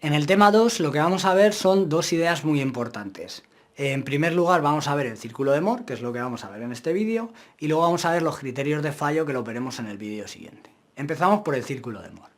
En el tema 2 lo que vamos a ver son dos ideas muy importantes. En primer lugar vamos a ver el círculo de Moore, que es lo que vamos a ver en este vídeo, y luego vamos a ver los criterios de fallo que lo veremos en el vídeo siguiente. Empezamos por el círculo de Moore.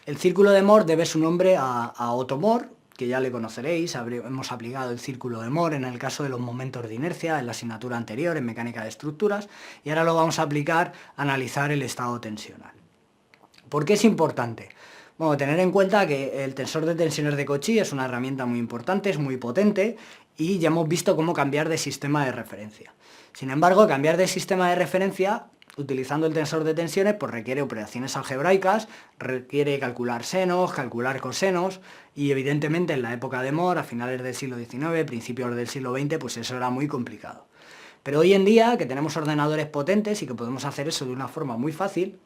El círculo de Moore debe su nombre a Otto Moore, que ya le conoceréis, hemos aplicado el círculo de Moore en el caso de los momentos de inercia en la asignatura anterior en mecánica de estructuras, y ahora lo vamos a aplicar a analizar el estado tensional. ¿Por qué es importante? Bueno, tener en cuenta que el tensor de tensiones de Cauchy es una herramienta muy importante, es muy potente y ya hemos visto cómo cambiar de sistema de referencia. Sin embargo, cambiar de sistema de referencia utilizando el tensor de tensiones pues requiere operaciones algebraicas, requiere calcular senos, calcular cosenos y evidentemente en la época de Moore, a finales del siglo XIX, principios del siglo XX, pues eso era muy complicado. Pero hoy en día, que tenemos ordenadores potentes y que podemos hacer eso de una forma muy fácil,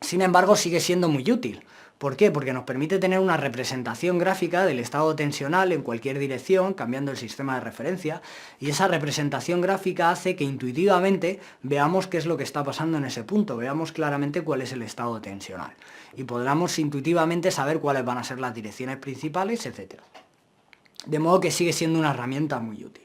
sin embargo, sigue siendo muy útil. ¿Por qué? Porque nos permite tener una representación gráfica del estado tensional en cualquier dirección, cambiando el sistema de referencia, y esa representación gráfica hace que intuitivamente veamos qué es lo que está pasando en ese punto, veamos claramente cuál es el estado tensional, y podamos intuitivamente saber cuáles van a ser las direcciones principales, etc. De modo que sigue siendo una herramienta muy útil.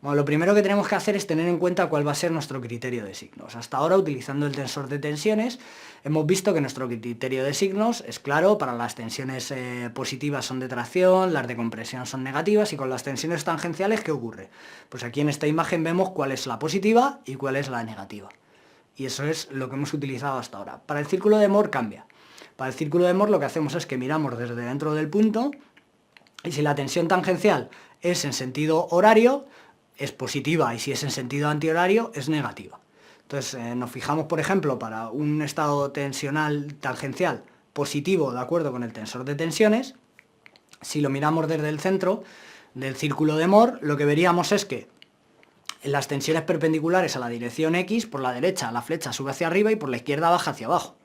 Bueno, lo primero que tenemos que hacer es tener en cuenta cuál va a ser nuestro criterio de signos. Hasta ahora, utilizando el tensor de tensiones, hemos visto que nuestro criterio de signos es claro, para las tensiones positivas son de tracción, las de compresión son negativas, y con las tensiones tangenciales, ¿qué ocurre? Pues aquí en esta imagen vemos cuál es la positiva y cuál es la negativa. Y eso es lo que hemos utilizado hasta ahora. Para el círculo de Moore cambia. Para el círculo de Moore lo que hacemos es que miramos desde dentro del punto, y si la tensión tangencial es en sentido horario, es positiva, y si es en sentido antihorario, es negativa. Entonces, nos fijamos, por ejemplo, para un estado tensional tangencial positivo, de acuerdo con el tensor de tensiones, si lo miramos desde el centro del círculo de Moore, lo que veríamos es que en las tensiones perpendiculares a la dirección X, por la derecha la flecha sube hacia arriba y por la izquierda baja hacia abajo.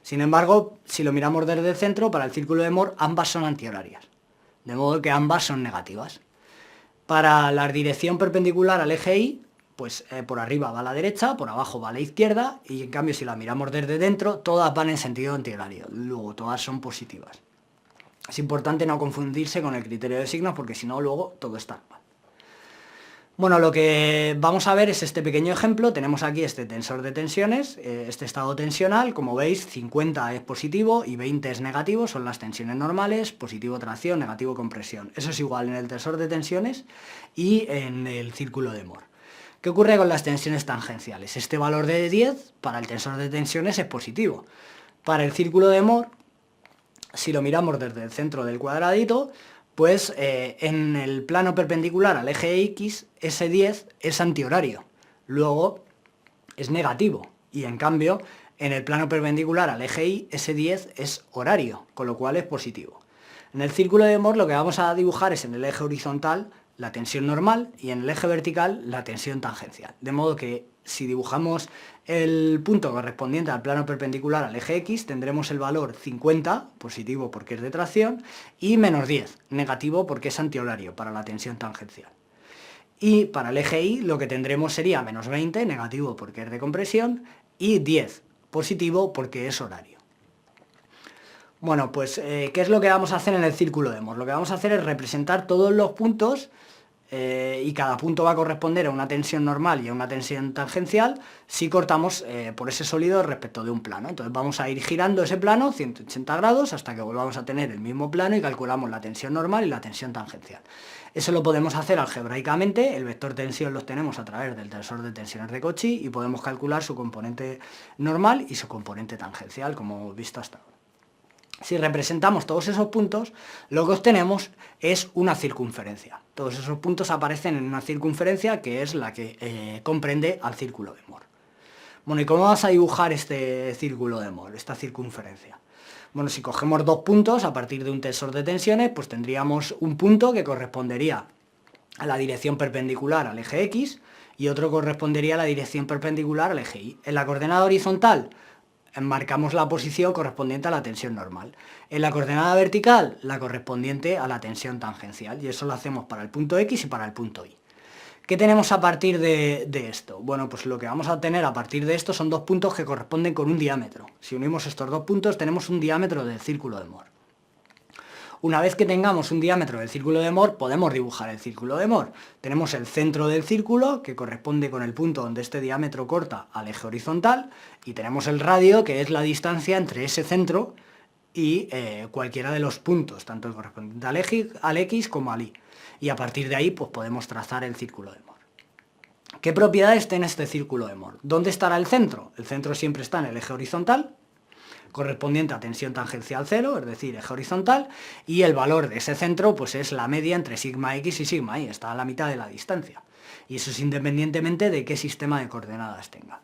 Sin embargo, si lo miramos desde el centro, para el círculo de Moore, ambas son antihorarias, de modo que ambas son negativas. Para la dirección perpendicular al eje Y, pues por arriba va a la derecha, por abajo va a la izquierda, y en cambio si la miramos desde dentro, todas van en sentido antihorario, luego todas son positivas. Es importante no confundirse con el criterio de signos porque si no luego todo está mal. Bueno, lo que vamos a ver es este pequeño ejemplo. Tenemos aquí este tensor de tensiones, este estado tensional. Como veis, 50 es positivo y 20 es negativo, son las tensiones normales, positivo tracción, negativo compresión. Eso es igual en el tensor de tensiones y en el círculo de Moore. ¿Qué ocurre con las tensiones tangenciales? Este valor de 10 para el tensor de tensiones es positivo. Para el círculo de Moore, si lo miramos desde el centro del cuadradito, pues en el plano perpendicular al eje X, ese 10 es antihorario, luego es negativo, y en cambio en el plano perpendicular al eje Y, ese 10 es horario, con lo cual es positivo. En el círculo de Moore lo que vamos a dibujar es en el eje horizontal la tensión normal y en el eje vertical la tensión tangencial, de modo que si dibujamos el punto correspondiente al plano perpendicular al eje X, tendremos el valor 50, positivo porque es de tracción, y menos 10, negativo porque es antihorario para la tensión tangencial. Y para el eje Y lo que tendremos sería menos 20, negativo porque es de compresión, y 10, positivo porque es horario. Bueno, pues, ¿qué es lo que vamos a hacer en el círculo de Moore? Lo que vamos a hacer es representar todos los puntos y cada punto va a corresponder a una tensión normal y a una tensión tangencial si cortamos por ese sólido respecto de un plano. Entonces vamos a ir girando ese plano 180 grados hasta que volvamos a tener el mismo plano y calculamos la tensión normal y la tensión tangencial. Eso lo podemos hacer algebraicamente, el vector tensión los tenemos a través del tensor de tensiones de Cauchy y podemos calcular su componente normal y su componente tangencial, como hemos visto hasta ahora. Si representamos todos esos puntos, lo que obtenemos es una circunferencia. Todos esos puntos aparecen en una circunferencia que es la que comprende al círculo de Moore. Bueno, ¿y cómo vamos a dibujar este círculo de Moore, esta circunferencia? Bueno, si cogemos dos puntos a partir de un tensor de tensiones, pues tendríamos un punto que correspondería a la dirección perpendicular al eje X y otro correspondería a la dirección perpendicular al eje Y. En la coordenada horizontal marcamos la posición correspondiente a la tensión normal. En la coordenada vertical, la correspondiente a la tensión tangencial, y eso lo hacemos para el punto X y para el punto Y. ¿Qué tenemos a partir de esto? Bueno, pues lo que vamos a tener a partir de esto son dos puntos que corresponden con un diámetro. Si unimos estos dos puntos tenemos un diámetro del círculo de Moore. Una vez que tengamos un diámetro del círculo de Moore, podemos dibujar el círculo de Moore. Tenemos el centro del círculo, que corresponde con el punto donde este diámetro corta al eje horizontal, y tenemos el radio, que es la distancia entre ese centro y cualquiera de los puntos, tanto el correspondiente al X como al Y. Y a partir de ahí pues podemos trazar el círculo de Moore. ¿Qué propiedades tiene este círculo de Moore? ¿Dónde estará el centro? El centro siempre está en el eje horizontal, correspondiente a tensión tangencial 0, es decir, eje horizontal, y el valor de ese centro pues es la media entre sigma x y sigma y, está a la mitad de la distancia. Y eso es independientemente de qué sistema de coordenadas tenga.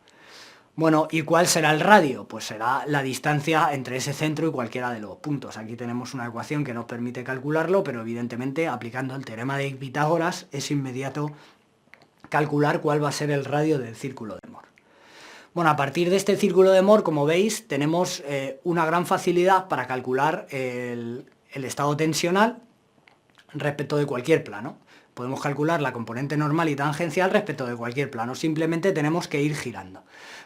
Bueno, ¿y cuál será el radio? Pues será la distancia entre ese centro y cualquiera de los puntos. Aquí tenemos una ecuación que nos permite calcularlo, pero evidentemente aplicando el teorema de Pitágoras es inmediato calcular cuál va a ser el radio del círculo de Moore. Bueno, a partir de este círculo de Moore, como veis, tenemos una gran facilidad para calcular el estado tensional respecto de cualquier plano. Podemos calcular la componente normal y tangencial respecto de cualquier plano, simplemente tenemos que ir girando.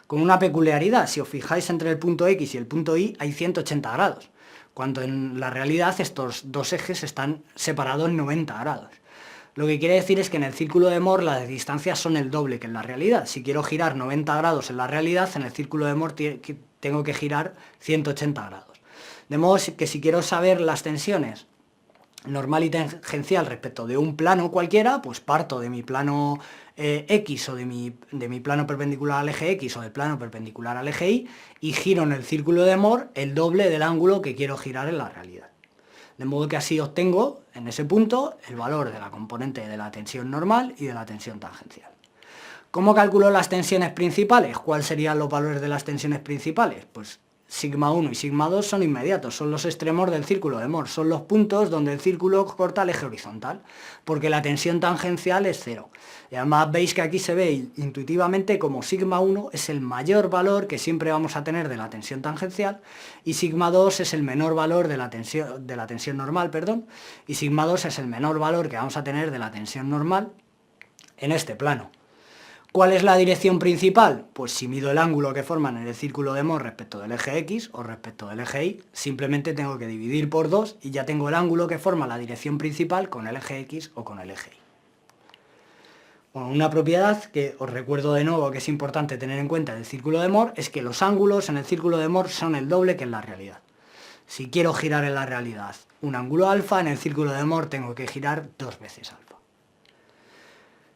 Con una peculiaridad, si os fijáis entre el punto X y el punto Y hay 180 grados, cuando en la realidad estos dos ejes están separados 90 grados. Lo que quiere decir es que en el círculo de Moore las distancias son el doble que en la realidad. Si quiero girar 90 grados en la realidad, en el círculo de Moore tengo que girar 180 grados. De modo que si quiero saber las tensiones normal y tangencial respecto de un plano cualquiera, pues parto de mi plano X o de mi plano perpendicular al eje X o del plano perpendicular al eje Y y giro en el círculo de Moore el doble del ángulo que quiero girar en la realidad. De modo que así obtengo en ese punto el valor de la componente de la tensión normal y de la tensión tangencial. ¿Cómo calculo las tensiones principales? ¿Cuáles serían los valores de las tensiones principales? Pues sigma 1 y sigma 2 son inmediatos, son los extremos del círculo de Moore, son los puntos donde el círculo corta el eje horizontal, porque la tensión tangencial es 0. Y además veis que aquí se ve intuitivamente como sigma 1 es el mayor valor que siempre vamos a tener de la tensión tangencial, y sigma 2 es el menor valor de la tensión normal, y sigma 2 es el menor valor que vamos a tener de la tensión normal en este plano. ¿Cuál es la dirección principal? Pues si mido el ángulo que forman en el círculo de Moore respecto del eje X o respecto del eje Y, simplemente tengo que dividir por 2 y ya tengo el ángulo que forma la dirección principal con el eje X o con el eje Y. Bueno, una propiedad que os recuerdo de nuevo que es importante tener en cuenta del círculo de Moore es que los ángulos en el círculo de Moore son el doble que en la realidad. Si quiero girar en la realidad un ángulo alfa, en el círculo de Moore tengo que girar 2 veces alfa.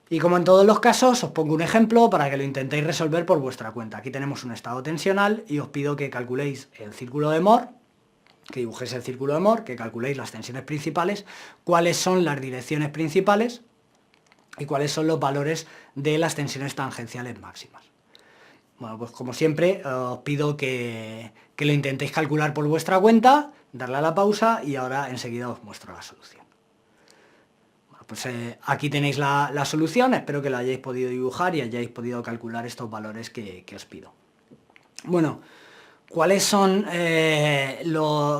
Y como en todos los casos, os pongo un ejemplo para que lo intentéis resolver por vuestra cuenta. Aquí tenemos un estado tensional y os pido que calculéis el círculo de Moore, que dibujéis el círculo de Moore, que calculéis las tensiones principales, cuáles son las direcciones principales y cuáles son los valores de las tensiones tangenciales máximas. Bueno, pues como siempre, os pido que lo intentéis calcular por vuestra cuenta, darle a la pausa y ahora enseguida os muestro la solución. Pues aquí tenéis la solución, espero que la hayáis podido dibujar y hayáis podido calcular estos valores que os pido. Bueno, ¿cuáles son,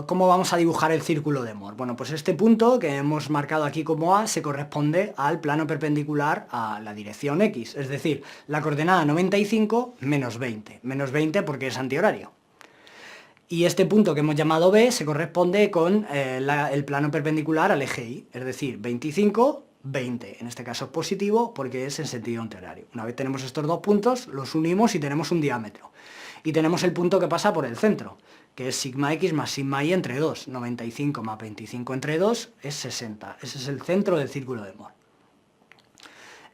cómo vamos a dibujar el círculo de Moore? Bueno, pues este punto que hemos marcado aquí como A se corresponde al plano perpendicular a la dirección X, es decir, la coordenada 95 menos 20. Menos 20 porque es antihorario. Y este punto que hemos llamado B se corresponde con el plano perpendicular al eje Y, es decir, 25, 20. En este caso es positivo porque es en sentido antihorario. Una vez tenemos estos dos puntos, los unimos y tenemos un diámetro. Y tenemos el punto que pasa por el centro, que es sigma X más sigma Y entre 2. 95 más 25 entre 2 es 60. Ese es el centro del círculo de Moore.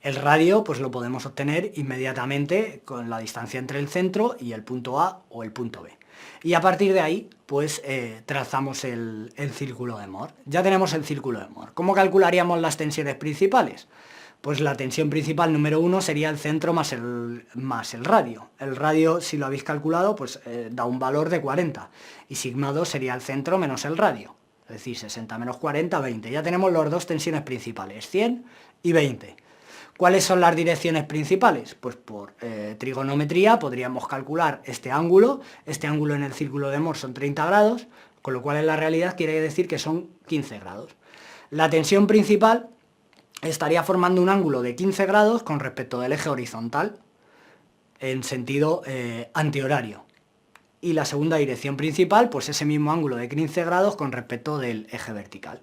El radio pues lo podemos obtener inmediatamente con la distancia entre el centro y el punto A o el punto B. Y a partir de ahí, pues trazamos el círculo de Moore. Ya tenemos el círculo de Moore. ¿Cómo calcularíamos las tensiones principales? Pues la tensión principal número 1 sería el centro más el radio. El radio, si lo habéis calculado, pues da un valor de 40. Y sigma 2 sería el centro menos el radio. Es decir, 60 menos 40, 20. Ya tenemos las dos tensiones principales, 100 y 20. ¿Cuáles son las direcciones principales? Pues por trigonometría podríamos calcular este ángulo en el círculo de Moore son 30 grados, con lo cual en la realidad quiere decir que son 15 grados. La tensión principal estaría formando un ángulo de 15 grados con respecto del eje horizontal, en sentido antihorario. y la segunda dirección principal, pues ese mismo ángulo de 15 grados con respecto del eje vertical,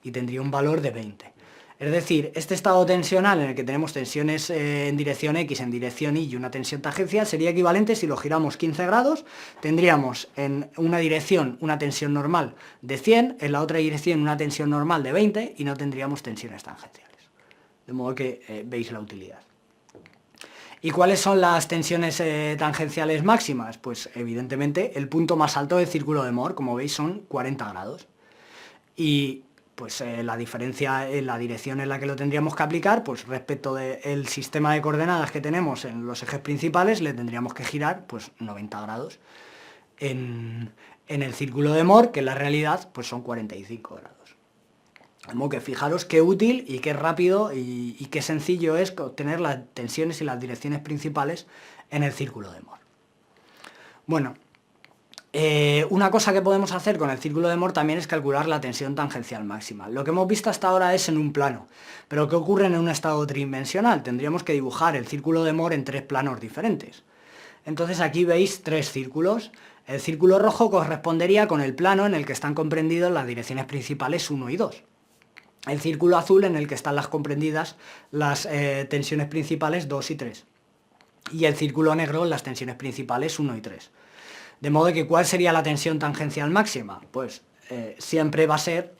y tendría un valor de 20. Es decir, este estado tensional en el que tenemos tensiones en dirección X, en dirección Y y una tensión tangencial sería equivalente si lo giramos 15 grados, tendríamos en una dirección una tensión normal de 100, en la otra dirección una tensión normal de 20 y no tendríamos tensiones tangenciales. De modo que veis la utilidad. ¿Y cuáles son las tensiones tangenciales máximas? Pues evidentemente el punto más alto del círculo de Mohr, como veis, son 40 grados. Y pues la diferencia en la dirección en la que lo tendríamos que aplicar, pues respecto del sistema de coordenadas que tenemos en los ejes principales, le tendríamos que girar pues 90 grados. En el círculo de Mohr, que en la realidad pues son 45 grados. De modo que fijaros qué útil y qué rápido y qué sencillo es obtener las tensiones y las direcciones principales en el círculo de Mohr. Bueno, una cosa que podemos hacer con el círculo de Mohr también es calcular la tensión tangencial máxima. Lo que hemos visto hasta ahora es en un plano, pero ¿qué ocurre en un estado tridimensional? Tendríamos que dibujar el círculo de Mohr en 3 planos diferentes. Entonces aquí veis 3 círculos. El círculo rojo correspondería con el plano en el que están comprendidas las direcciones principales 1 y 2. El círculo azul en el que están comprendidas las tensiones principales 2 y 3. Y el círculo negro en las tensiones principales 1 y 3. De modo que, ¿cuál sería la tensión tangencial máxima? Pues siempre va a ser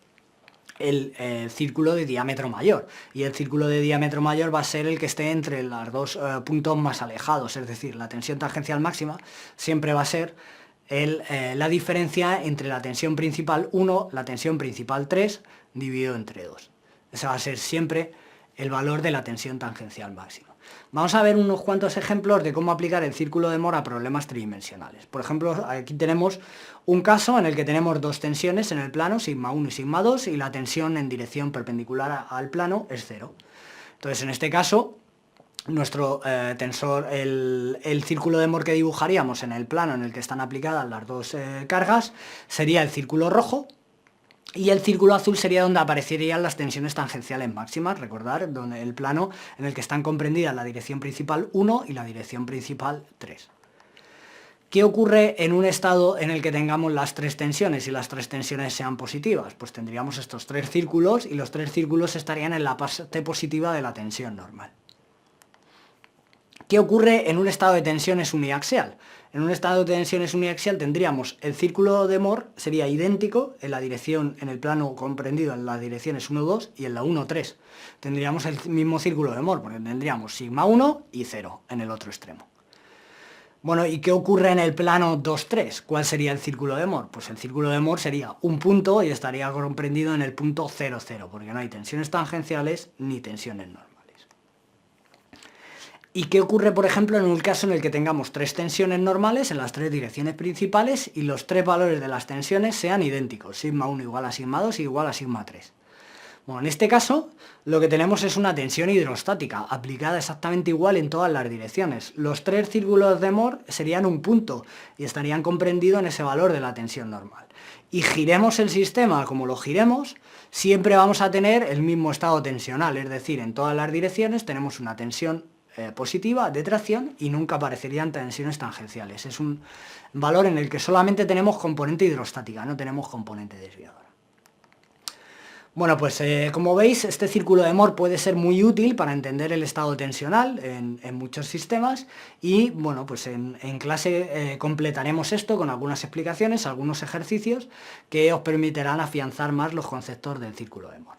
el círculo de diámetro mayor. Y el círculo de diámetro mayor va a ser el que esté entre los dos puntos más alejados. Es decir, la tensión tangencial máxima siempre va a ser la diferencia entre la tensión principal 1, la tensión principal 3, dividido entre 2. Ese va a ser siempre el valor de la tensión tangencial máxima. Vamos a ver unos cuantos ejemplos de cómo aplicar el círculo de Mohr a problemas tridimensionales. Por ejemplo, aquí tenemos un caso en el que tenemos 2 tensiones en el plano, sigma 1 y sigma 2, y la tensión en dirección perpendicular al plano es 0. Entonces, en este caso, nuestro tensor, el círculo de Mohr que dibujaríamos en el plano en el que están aplicadas las 2 cargas, sería el círculo rojo, y el círculo azul sería donde aparecerían las tensiones tangenciales máximas, recordar, donde el plano en el que están comprendidas la dirección principal 1 y la dirección principal 3. ¿Qué ocurre en un estado en el que tengamos las 3 tensiones y las 3 tensiones sean positivas? Pues tendríamos estos 3 círculos y los 3 círculos estarían en la parte positiva de la tensión normal. ¿Qué ocurre en un estado de tensiones uniaxial? En un estado de tensiones uniaxial tendríamos el círculo de Mohr, sería idéntico en la dirección, en el plano comprendido en las direcciones 1, 2 y en la 1, 3. Tendríamos el mismo círculo de Mohr, porque tendríamos sigma 1 y 0 en el otro extremo. Bueno, ¿y qué ocurre en el plano 2, 3? ¿Cuál sería el círculo de Mohr? Pues el círculo de Mohr sería un punto y estaría comprendido en el punto 0, 0, porque no hay tensiones tangenciales ni tensiones normales. ¿Y qué ocurre, por ejemplo, en un caso en el que tengamos 3 tensiones normales en las 3 direcciones principales y los 3 valores de las tensiones sean idénticos, sigma 1 igual a sigma 2 y igual a sigma 3? Bueno, en este caso lo que tenemos es una tensión hidrostática aplicada exactamente igual en todas las direcciones. Los 3 círculos de Mohr serían un punto y estarían comprendidos en ese valor de la tensión normal. Y giremos el sistema como lo giremos, siempre vamos a tener el mismo estado tensional, es decir, en todas las direcciones tenemos una tensión positiva de tracción y nunca aparecerían tensiones tangenciales. Es un valor en el que solamente tenemos componente hidrostática, no tenemos componente desviadora. Bueno, pues como veis, este círculo de Mohr puede ser muy útil para entender el estado tensional en muchos sistemas y bueno, pues en clase completaremos esto con algunas explicaciones, algunos ejercicios que os permitirán afianzar más los conceptos del círculo de Mohr.